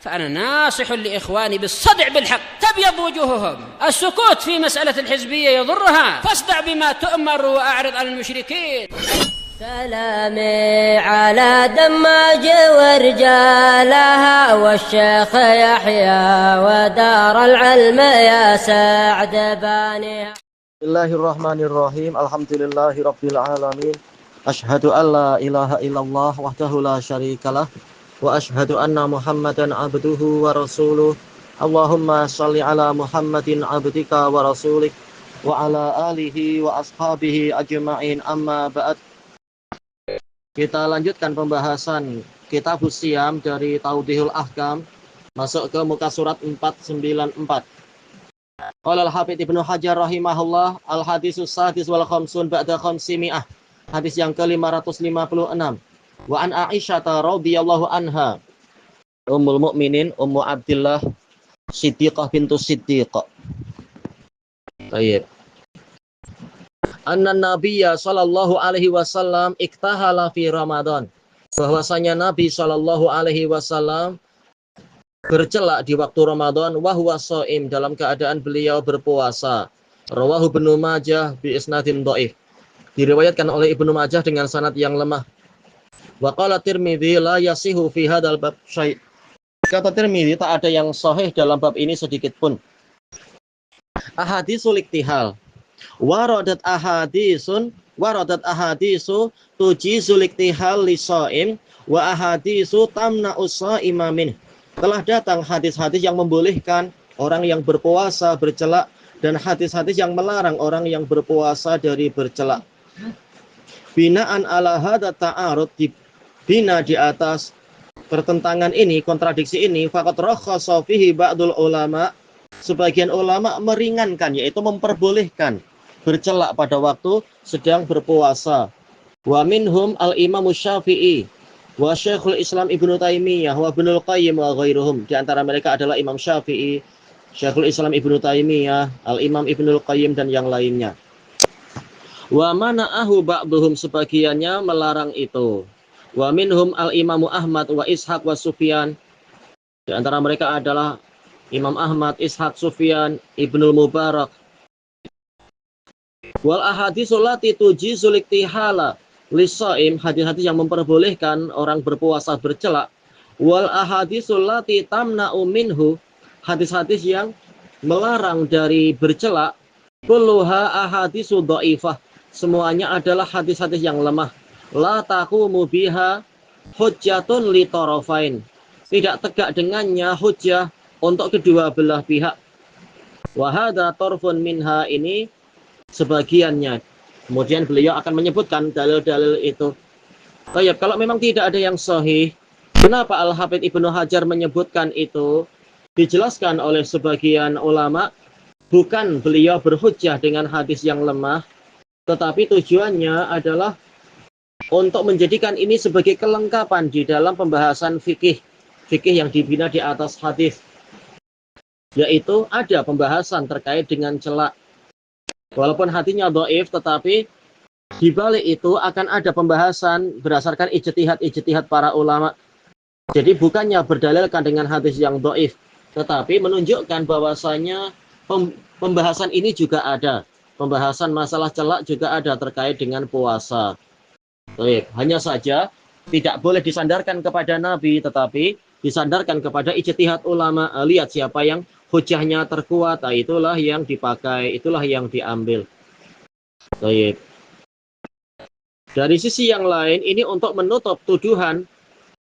فأنا ناصح لإخواني بالصدع بالحق تبيض وجوههم. السكوت في مسألة الحزبية يضرها، فاصدع بما تؤمر وأعرض عن المشركين. سلامي على دماج ورجالها والشيخ يحيى ودار العلم يا سعد بانيها. Bismillahirrahmanirrahim. Alhamdulillahi rabbil alamin. Asyhadu an la ilaha illallah wahdahu la syarikalah wa asyhadu anna Muhammadan abduhu wa rasuluh. Allahumma shalli ala Muhammadin abdika wa rasulik wa ala alihi wa ashabihi ajma'in, amma ba'd. Kita lanjutkan pembahasan Kitabus Shiyam dari Tawdihul Ahkam, masuk ke muka surat 494. Qala al-Hafidz Ibnu Hajar rahimahullah, al-hadisus sadis wal khamsun ba'da khamsimi'ah. Hadis yang ke-556. Wa an Aisyah radhiyallahu anha, Ummul Mukminin, Ummu Abdillah Siddiqah bintu Siddiq. Baik. Anna Nabiyya sallallahu alaihi wasallam iktahala fi Ramadan. Bahwasanya Nabi sallallahu alaihi wasallam bercelak di waktu Ramadan wa huwa shaim, dalam keadaan beliau berpuasa. Rawahu Ibnu Majah bi isnadin dhaif. Diriwayatkan oleh Ibnu Majah dengan sanad yang lemah. Wa qala Tirmidzi la yasihu fi hadzal bab syai'. Kata Tirmidzi, tak ada yang sahih dalam bab ini sedikit pun. Ahadisul iktihal. Waradat ahadisu tujizul iktihal li shaim wa ahadisu tamna'u shaima min. Telah datang hadis-hadis yang membolehkan orang yang berpuasa bercelak dan hadis-hadis yang melarang orang yang berpuasa dari bercelak. Binaan ala hadza ta'arud, bina di atas pertentangan ini, kontradiksi ini, faqad rakhasa fihi ba'dul ulama, sebagian ulama meringankan, yaitu memperbolehkan bercelak pada waktu sedang berpuasa. Wa minhum al-Imam Syafi'i wa Syekhul Islam Ibnu Taimiyah wa Ibnul Qayyim wa ghairuhum. Di antara mereka adalah Imam Syafi'i, Syekhul Islam Ibnu Taimiyah, Al-Imam Ibnul Qayyim dan yang lainnya. Wa mana'ahu ba'duhum, sebagiannya melarang itu. Wa minhum al-Imamu Ahmad wa Ishaq wa Sufyan. Di antara mereka adalah Imam Ahmad, Ishaq, Sufyan, Ibnul Mubarak. Wal ahaditsul lati tujizul iktihala lisaim, hadis-hadis yang memperbolehkan orang berpuasa bercelak. Wal ahaditsul lati tamna'u minhu, hadis-hadis yang melarang dari bercelak. Kulluha ahaditsu dhaifah, semuanya adalah hadis-hadis yang lemah. La taqumu biha hujjatun li tarafain, tidak tegak dengannya hujjah untuk kedua belah pihak. Wa hadza tarfun minha, ini sebagiannya. Kemudian beliau akan menyebutkan dalil-dalil itu. Baik, kalau memang tidak ada yang sahih, kenapa Al-Hafidz Ibnu Hajar menyebutkan itu? Dijelaskan oleh sebagian ulama, bukan beliau berhujjah dengan hadis yang lemah, tetapi tujuannya adalah untuk menjadikan ini sebagai kelengkapan di dalam pembahasan fikih yang dibina di atas hadis, yaitu ada pembahasan terkait dengan celak. Walaupun hatinya dhaif, tetapi di balik itu akan ada pembahasan berdasarkan ijtihad para ulama. Jadi bukannya berdalilkan dengan hadis yang dhaif, tetapi menunjukkan bahwasanya pembahasan ini juga ada. Pembahasan masalah celak juga ada terkait dengan puasa. Baik, hanya saja tidak boleh disandarkan kepada Nabi, tetapi disandarkan kepada ijtihad ulama. Lihat siapa yang hujahnya terkuat, itulah yang dipakai, itulah yang diambil. Baik. Dari sisi yang lain, ini untuk menutup tuduhan,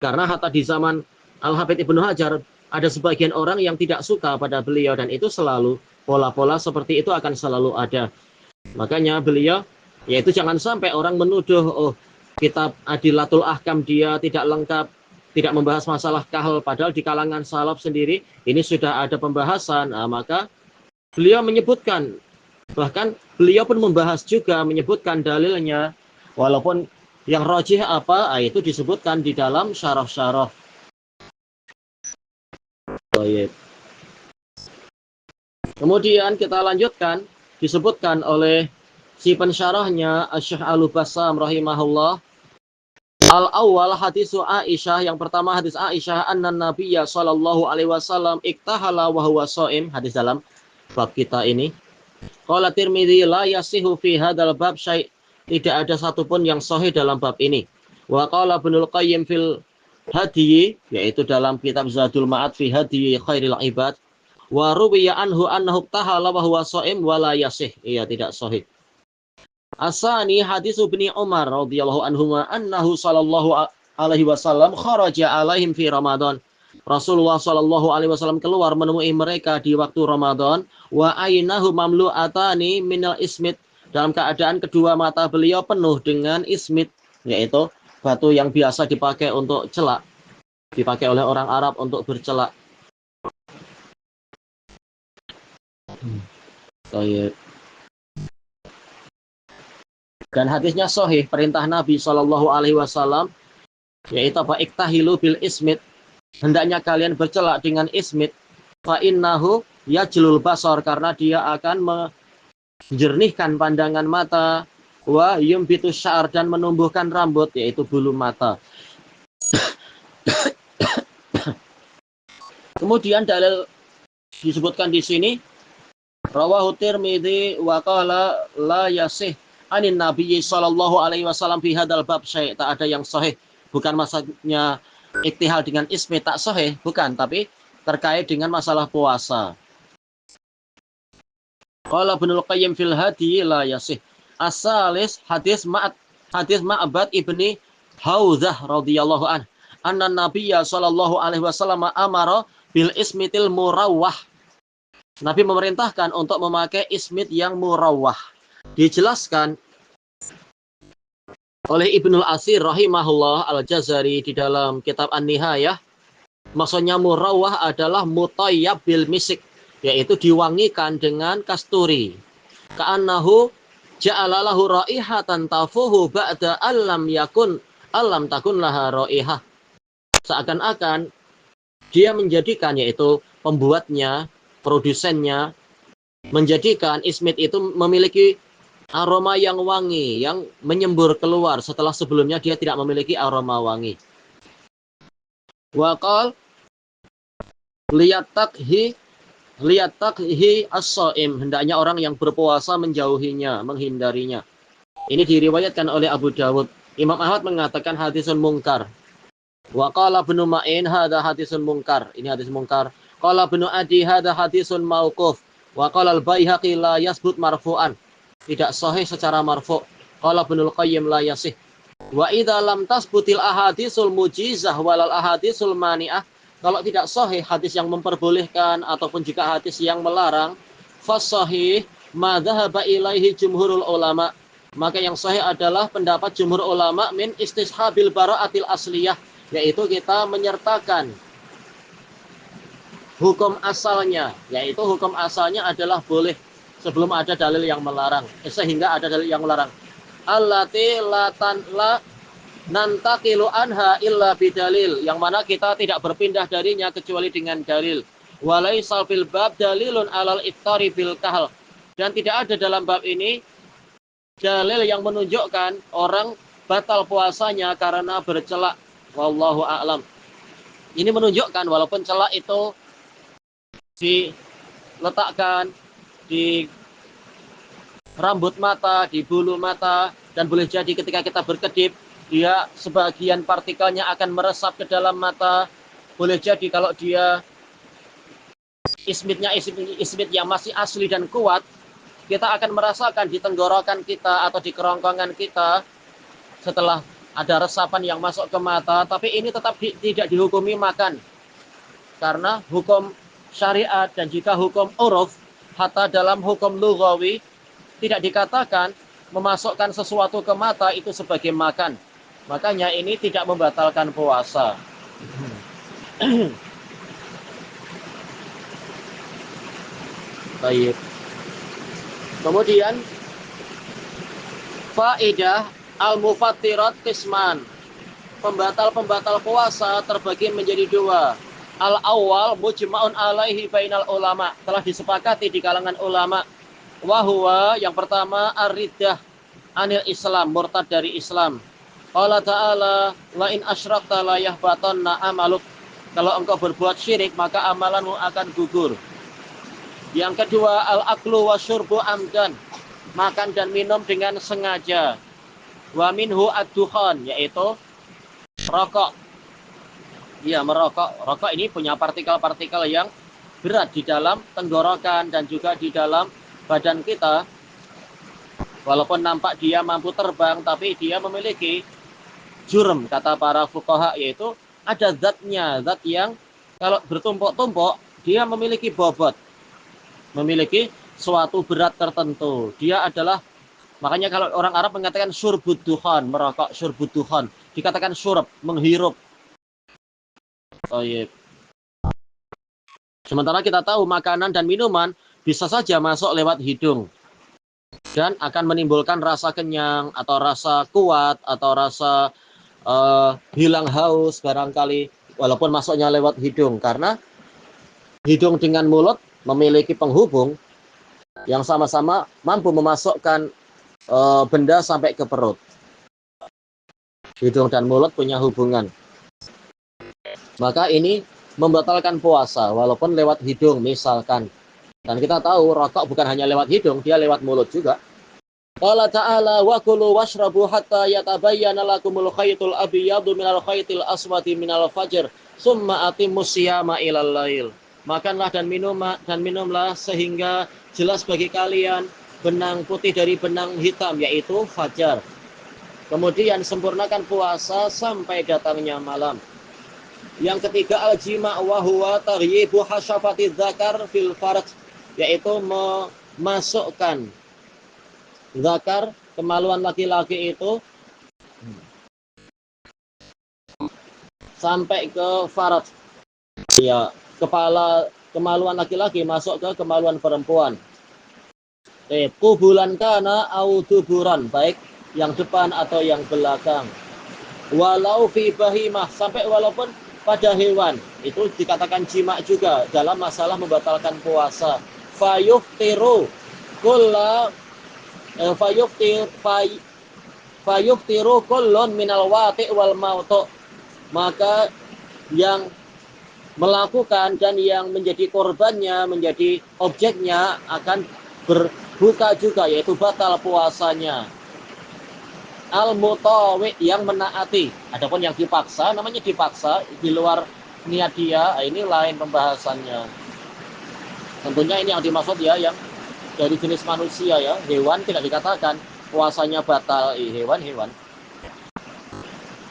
karena hatta di zaman Al-Hafidz Ibnu Hajar ada sebagian orang yang tidak suka pada beliau, dan itu selalu pola-pola seperti itu akan selalu ada. Makanya beliau, yaitu jangan sampai orang menuduh, kitab Adillatul Ahkam dia tidak lengkap, tidak membahas masalah kahal, padahal di kalangan salaf sendiri ini sudah ada pembahasan. Maka beliau menyebutkan, bahkan beliau pun membahas juga, menyebutkan dalilnya, walaupun yang rajih apa, itu disebutkan di dalam syarah-syarah. Kemudian kita lanjutkan, disebutkan oleh si pensyarahnya Asy-Syaikh Al-Bassam rahimahullah, Al-awwal hadisu Aisyah, yang pertama hadis Aisyah, anna Nabiyya sallallahu alaihi wasallam iktahala wa huwa shaim, hadis dalam bab kita ini. Qala Tirmidzi la yasihu fi hadzal bab syai', tidak ada satupun yang sahih dalam bab ini. Wa qala Ibnul Qayyim fil Hadyi, yaitu dalam kitab Zadul Ma'ad fi Hadyi Khairil Ibad, wa ruwiya anhu annahu iktahala wa huwa shaim wa la yasih, iya tidak sahih. Asani hadis Ibnu Umar radhiyallahu anhuma annahu sallallahu alaihi wasallam kharaja alaihim fi Ramadan. Rasulullah sallallahu alaihi wasallam keluar menemui mereka di waktu Ramadan, wa ainahu mamlu'atani minal ismit, dalam keadaan kedua mata beliau penuh dengan ismit, yaitu batu yang biasa dipakai untuk celak, dipakai oleh orang Arab untuk bercelak. Dan hadisnya sahih, perintah Nabi Shallallahu Alaihi Wasallam, yaitu apa? Iktahilu bil ismit, hendaknya kalian bercelak dengan ismit. Fa innahu yajlul basar, karena dia akan menjernihkan pandangan mata. Wa yumbitu sya'ar, dan menumbuhkan rambut, yaitu bulu mata. Kemudian dalil disebutkan di sini, rawahu Tirmidzi wa qala la yasih anin Nabi sallallahu alaihi wasallam fi hadzal bab syai', tak ada yang sahih. Bukan maksudnya iktihal dengan ismi tak sahih, bukan, tapi terkait dengan masalah puasa. Qala Ibnul Qayyim fil Hadyi la yasih. As-salis hadis Ma'bad ibni Haudzah radhiyallahu an, anna Nabiyya sallallahu alaihi wasallam amara bil ismitil murawwah. Nabi memerintahkan untuk memakai ismit yang murawwah. Dijelaskan oleh Ibnul Asir rahimahullah al-Jazari di dalam kitab An-Nihayah. Maksudnya murawwah adalah mutayyab bil misik, yaitu diwangikan dengan kasturi. Ka'annahu ja'ala lahu raihatan tafuhu ba'da allam takun laha raihah. Seakan-akan dia menjadikan, yaitu pembuatnya, produsennya, menjadikan ismit itu memiliki aroma yang wangi, yang menyembur keluar setelah sebelumnya dia tidak memiliki aroma wangi. Waqal liyatakhi as-shaim, hendaknya orang yang berpuasa menjauhinya, menghindarinya. Ini diriwayatkan oleh Abu Dawud. Imam Ahmad mengatakan hadisun mungkar. Waqala Ibnu Ma'in hadza hadisun mungkar, ini hadis mungkar. Qala Ibnu Adi hadza hadisun mauquf. Wa qala al-Baihaqi la yasbut marfu'an, tidak sahih secara marfu'. Qala Ibnul Qayyim la yasih. Wa idza lam tasbutil ahadisul mujizah walal ahadisul mani'ah, kalau tidak sahih hadis yang memperbolehkan ataupun juga hadis yang melarang, fasahih ma dhahaba ilaihi jumhurul ulama, maka yang sahih adalah pendapat jumhur ulama min istishabil bara'atil asliyah, yaitu kita menyertakan hukum asalnya, yaitu hukum asalnya adalah boleh sebelum ada dalil yang melarang, sehingga ada dalil yang melarang. Allati la nantaqilu anha illa bidalil, yang mana kita tidak berpindah darinya kecuali dengan dalil. Walaisal fil bab dalilun alal iftari bil kahl, dan tidak ada dalam bab ini dalil yang menunjukkan orang batal puasanya karena bercelak. Wallahu a'lam. Ini menunjukkan walaupun celak itu diletakkan di rambut mata, di bulu mata, dan boleh jadi ketika kita berkedip, dia sebagian partikelnya akan meresap ke dalam mata. Boleh jadi kalau dia ismit yang masih asli dan kuat, kita akan merasakan di tenggorokan kita atau di kerongkongan kita setelah ada resapan yang masuk ke mata, tapi ini tetap tidak dihukumi makan. Karena hukum syariat dan juga hukum uruf, hatta dalam hukum lughawi, tidak dikatakan memasukkan sesuatu ke mata itu sebagai makan. Makanya ini tidak membatalkan puasa. Baik. Kemudian faedah al-mufattirat qisman. Pembatal-pembatal puasa terbagi menjadi dua. Al-awwal mujma'un alaihi bainal ulama, telah disepakati di kalangan ulama. Wa huwa, yang pertama, ar-riddah anil Islam, murtad dari Islam. Qala ta'ala la in asyrakta la yahbatanna amaluk. Kalau engkau berbuat syirik maka amalanmu akan gugur. Yang kedua, al-aklu wasyurbu amdan, makan dan minum dengan sengaja. Wa minhu ad-dukhan, yaitu rokok. Ya, merokok. Rokok ini punya partikel-partikel yang berat di dalam tenggorokan dan juga di dalam badan kita. Walaupun nampak dia mampu terbang, tapi dia memiliki jurm, kata para fuqaha, yaitu ada zatnya, zat yang kalau bertumpuk-tumpuk dia memiliki bobot, memiliki suatu berat tertentu. Dia adalah, makanya kalau orang Arab mengatakan syurbud duhan, merokok, syurbud duhan, dikatakan syurb, menghirup. Sementara kita tahu makanan dan minuman bisa saja masuk lewat hidung dan akan menimbulkan rasa kenyang atau rasa kuat atau rasa hilang haus barangkali, walaupun masuknya lewat hidung, karena hidung dengan mulut memiliki penghubung yang sama-sama mampu memasukkan benda sampai ke perut. Hidung dan mulut punya hubungan. Maka ini membatalkan puasa walaupun lewat hidung misalkan. Dan kita tahu rokok bukan hanya lewat hidung, dia lewat mulut juga. Qala ta'ala wa kulu washrabu hatta yatabayyana lakumul khaytul abyadu minal khaytil aswadi minal fajr summa atimmus siyama ilal lail. Makanlah dan minumlah sehingga jelas bagi kalian benang putih dari benang hitam, yaitu fajar. Kemudian sempurnakan puasa sampai datangnya malam. Yang ketiga, al-jima' wa huwa taghyibu hasyafati dzakar fil farj, yaitu memasukkan zakar, kemaluan laki-laki itu sampai ke faraj. Ya, kepala kemaluan laki-laki masuk ke kemaluan perempuan. Kubulan kana au duburan, baik yang depan atau yang belakang. Walau fi bahimah, sampai walaupun pada hewan, itu dikatakan jima' juga dalam masalah membatalkan puasa. Fayuftiru kulla fayuftiru kullun minal wati' wal mautu. Maka yang melakukan dan yang menjadi korbannya, menjadi objeknya akan berbuka juga, yaitu batal puasanya. Al-mutawi, yang menaati. Adapun yang dipaksa, namanya dipaksa di luar niat dia, ini lain pembahasannya. Tentunya ini yang dimaksud ya, yang dari jenis manusia ya. Hewan tidak dikatakan puasanya batal, hewan-hewan.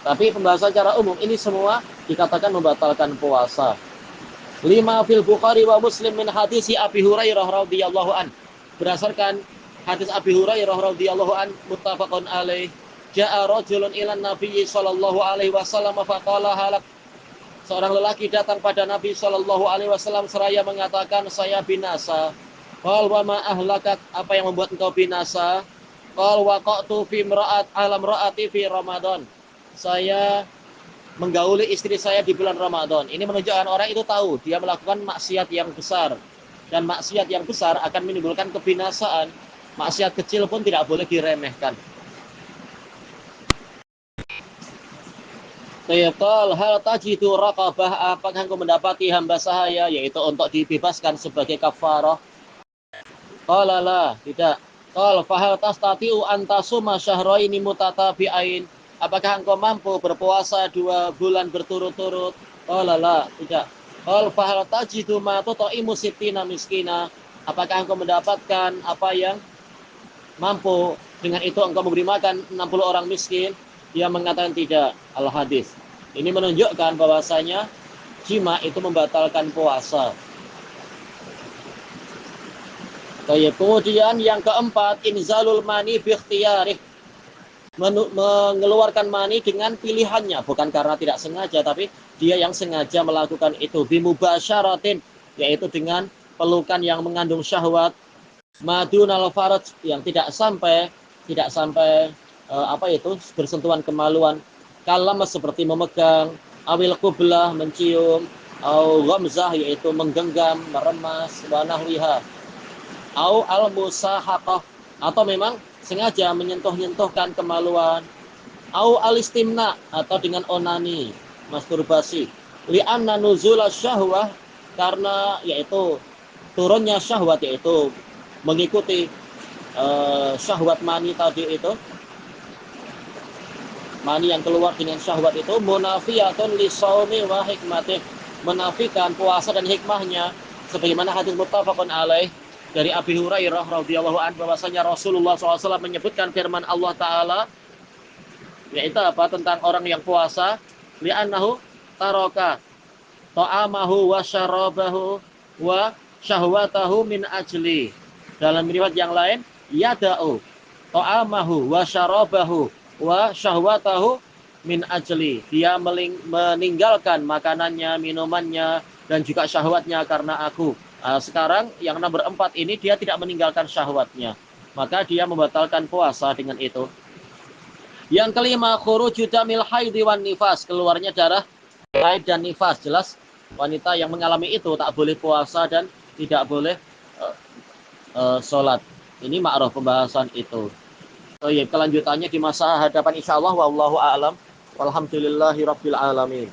Tapi pembahasan secara umum ini semua dikatakan membatalkan puasa. 5 fil Bukhari wa Muslim min hadisi Abi Hurairah radhiyallahu an. Berdasarkan hadis Abi Hurairah radhiyallahu an, muttafaqun alaih. Ja'a rajulun ilan Nabi sallallahu alaihi wasallam faqala halak. Seorang lelaki datang pada Nabi sallallahu alaihi wasallam seraya mengatakan, saya binasa. Qal wa ma ahlakak, apa yang membuat engkau binasa? Qal waqatu fi imra'ati fi Ramadan. Saya menggauli istri saya di bulan Ramadan. Ini menunjukkan orang itu tahu dia melakukan maksiat yang besar, dan maksiat yang besar akan menimbulkan kebinasaan. Maksiat kecil pun tidak boleh diremehkan. Qal hal tajidu raqabah, apakah engkau mendapati hamba sahaya, yaitu untuk dibebaskan sebagai kafarah? Qala la, tidak. Qal fahal tastati'u an tasuma syahraini mutatabi'ain, apakah engkau mampu berpuasa 2 bulan berturut-turut? Qala la, tidak. Qal fahal tajidu ma tutaimu sittina miskina, apakah engkau mendapatkan apa yang mampu dengan itu engkau memberi makan 60 orang miskin? Dia mengatakan tidak. Al-hadis ini menunjukkan bahwasanya jima itu membatalkan puasa. Kemudian yang keempat, inzalul mani bi ikhtiyarih, mengeluarkan mani dengan pilihannya, bukan karena tidak sengaja, tapi dia yang sengaja melakukan itu. Bimubasyaratin, yaitu dengan pelukan yang mengandung syahwat. Madunal faraj, yang tidak sampai bersentuhan kemaluan. Kalam, seperti memegang. Awil qublah, mencium. Au ghamzah, yaitu menggenggam, meremas. Wa nahwiha. Au al musahaqah, atau memang sengaja menyentuh-nyentuhkan kemaluan. au alistimna atau dengan onani, masturbasi. Li'anna nuzula syahwah karena yaitu turunnya syahwat yaitu mengikuti syahwat mani tadi itu, mani yang keluar dengan syahwat itu munafiyatun lisaumi wa hikmatih, menafikan puasa dan hikmahnya, sebagaimana hadis muttafaqun alaih dari Abi Hurairah radhiyallahu anhu bahwasanya Rasulullah SAW menyebutkan firman Allah Ta'ala yaitu apa tentang orang yang puasa, li'annahu taraka ta'amahu wa syarabahu wa syahwatahu min ajli. Dalam riwayat yang lain, yada'u ta'amahu wa syarabahu wa syahwatahu min ajli. Dia meninggalkan makanannya, minumannya, dan juga syahwatnya karena aku. Sekarang yang nomor 4 ini dia tidak meninggalkan syahwatnya, maka dia membatalkan puasa dengan itu. Yang kelima, khuruju damil haidhi wan nifas, keluarnya darah haid dan nifas. Jelas wanita yang mengalami itu tak boleh puasa dan tidak boleh sholat. Ini ma'ruf pembahasan itu. So, ya, kelanjutannya di masa hadapan insyaallah wallahu a'lam. Walhamdulillahirabbil alamin.